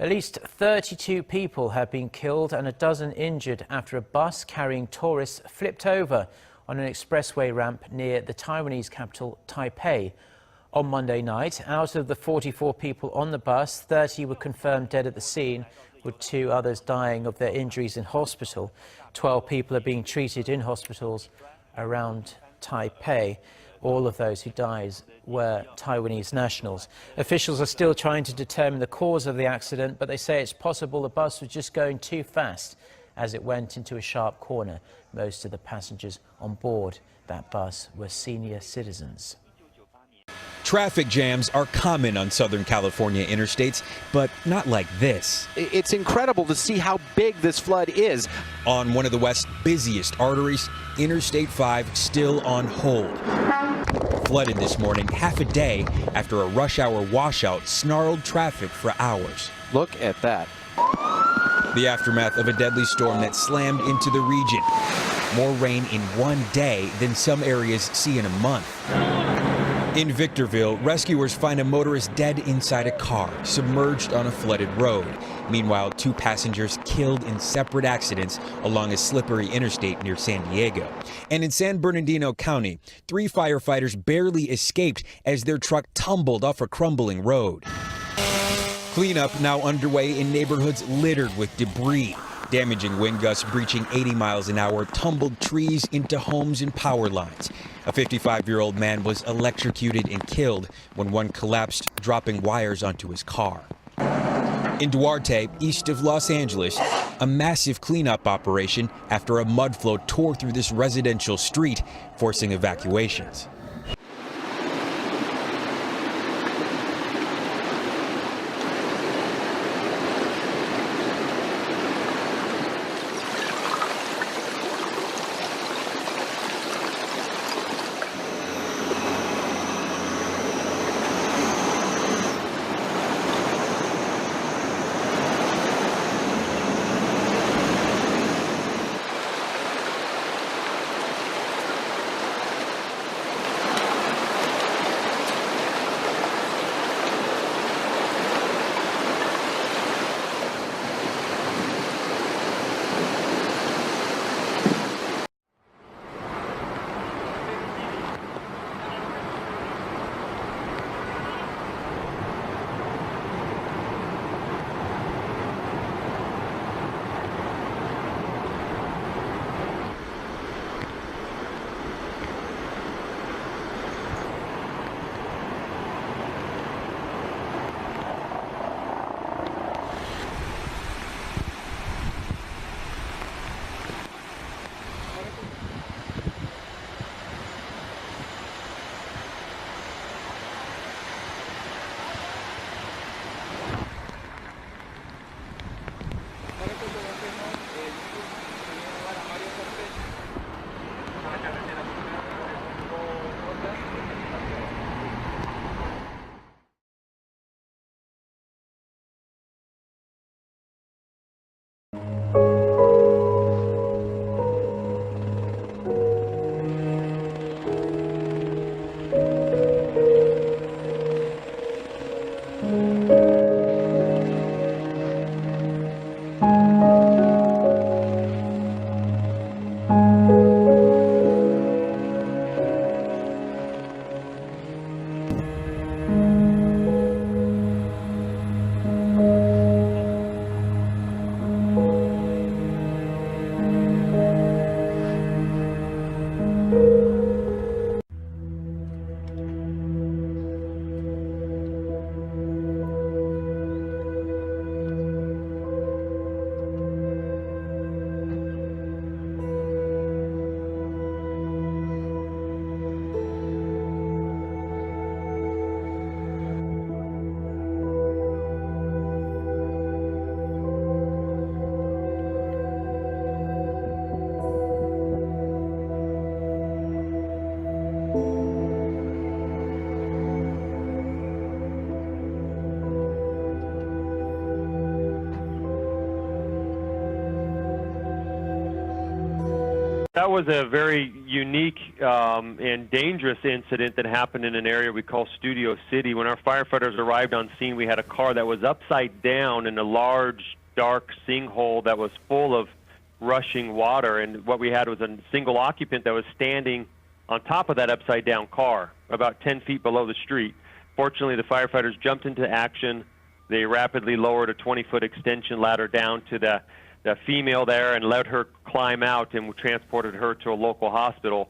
At least 32 people have been killed and a dozen injured after a bus carrying tourists flipped over on an expressway ramp near the Taiwanese capital, Taipei. On Monday night, out of the 44 people on the bus, 30 were confirmed dead at the scene, with 2 others dying of their injuries in hospital. 12 people are being treated in hospitals around Taipei. All of those who died were Taiwanese nationals. Officials are still trying to determine the cause of the accident, but they say it's possible the bus was just going too fast as it went into a sharp corner. Most of the passengers on board that bus were senior citizens. Traffic jams are common on Southern California interstates, but not like this. It's incredible to see how big this flood is. On one of the West's busiest arteries, Interstate 5 still on hold. Flooded this morning half a day after a rush hour washout snarled traffic for hours. Look at that. The aftermath of a deadly storm that slammed into the region. More rain in one day than some areas see in a month. In Victorville, rescuers find a motorist dead inside a car, submerged on a flooded road. Meanwhile, 2 passengers killed in separate accidents along a slippery interstate near San Diego. And in San Bernardino County, 3 firefighters barely escaped as their truck tumbled off a crumbling road. Cleanup now underway in neighborhoods littered with debris. Damaging wind gusts breaching 80 miles an hour tumbled trees into homes and power lines. A 55-year-old man was electrocuted and killed when one collapsed, dropping wires onto his car. In Duarte, east of Los Angeles, a massive cleanup operation after a mud flow tore through this residential street, forcing evacuations. That was a very unique and dangerous incident that happened in an area we call Studio City. When our firefighters arrived on scene, we had a car that was upside down in a large, dark sinkhole that was full of rushing water. And what we had was a single occupant that was standing on top of that upside-down car, about 10 feet below the street. Fortunately, the firefighters jumped into action. They rapidly lowered a 20-foot extension ladder down to the female there and let her climb out, and transported her to a local hospital.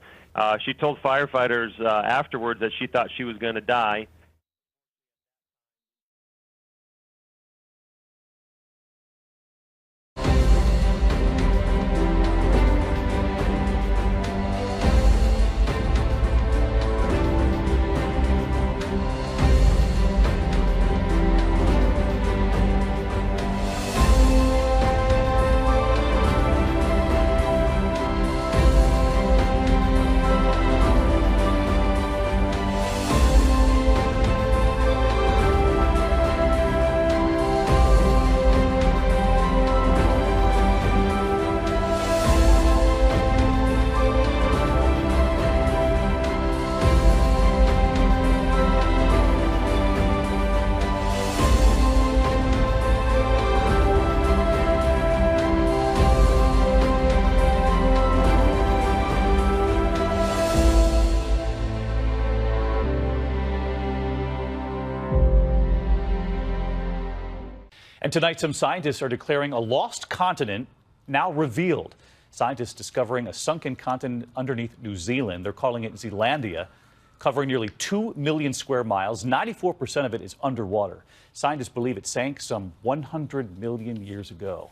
She told firefighters afterwards that she thought she was going to die. And tonight, some scientists are declaring a lost continent now revealed. Scientists discovering a sunken continent underneath New Zealand. They're calling it Zealandia, covering nearly 2 million square miles. 94% of it is underwater. Scientists believe it sank some 100 million years ago.